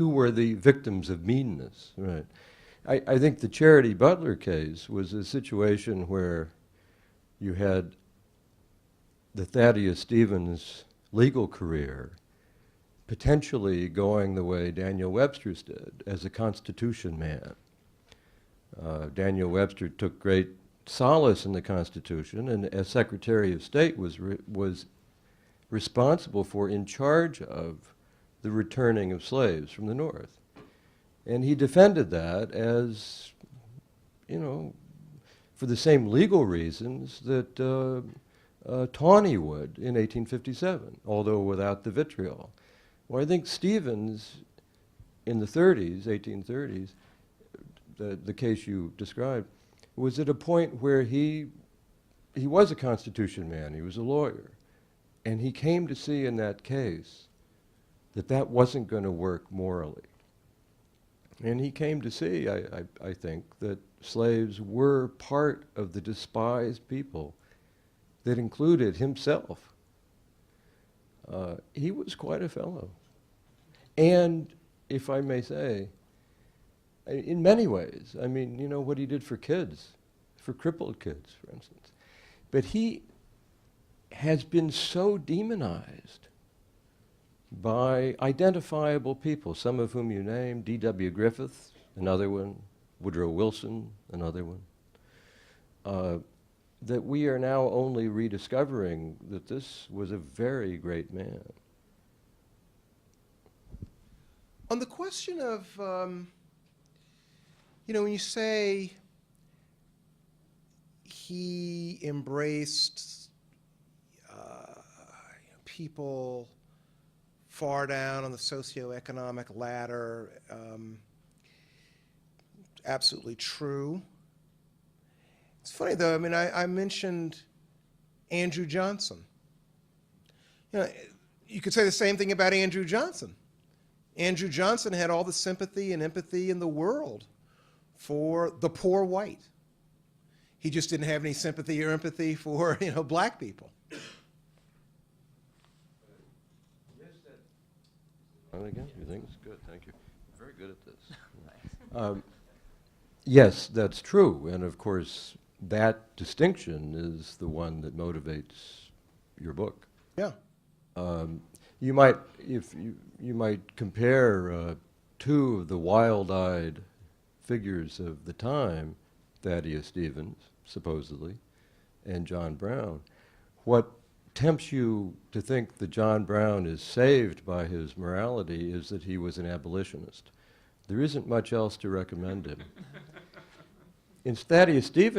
who were the victims of meanness, right? I think the Charity Butler case was a situation where you had the Thaddeus Stevens legal career potentially going the way Daniel Webster's did as a Constitution man. Daniel Webster took great solace in the Constitution, and as Secretary of State was responsible for, in charge of, the returning of slaves from the North. And he defended that as, for the same legal reasons that Tawney would in 1857, although without the vitriol. Well, I think Stevens, in the 30s, 1830s, the case you described, was at a point where he was a Constitution man, he was a lawyer, and he came to see in that case that wasn't going to work morally. And he came to see, I think, that slaves were part of the despised people that included himself. He was quite a fellow. And, if I may say, in many ways, what he did for kids, for crippled kids, for instance. But he has been so demonized by identifiable people, some of whom you named, D.W. Griffith, another one, Woodrow Wilson, another one, that we are now only rediscovering that this was a very great man. On the question of, when you say he embraced people far down on the socioeconomic ladder, absolutely true. It's funny though, I mentioned Andrew Johnson. You could say the same thing about Andrew Johnson. Andrew Johnson had all the sympathy and empathy in the world for the poor white. He just didn't have any sympathy or empathy for, black people. Again, you think it's good? Thank you. Very good at this. Yes, that's true, and of course, that distinction is the one that motivates your book. Yeah. You might, you might compare two of the wild-eyed figures of the time, Thaddeus Stevens, supposedly, and John Brown. What tempts you to think that John Brown is saved by his morality is that he was an abolitionist. There isn't much else to recommend him. In Thaddeus Stevens'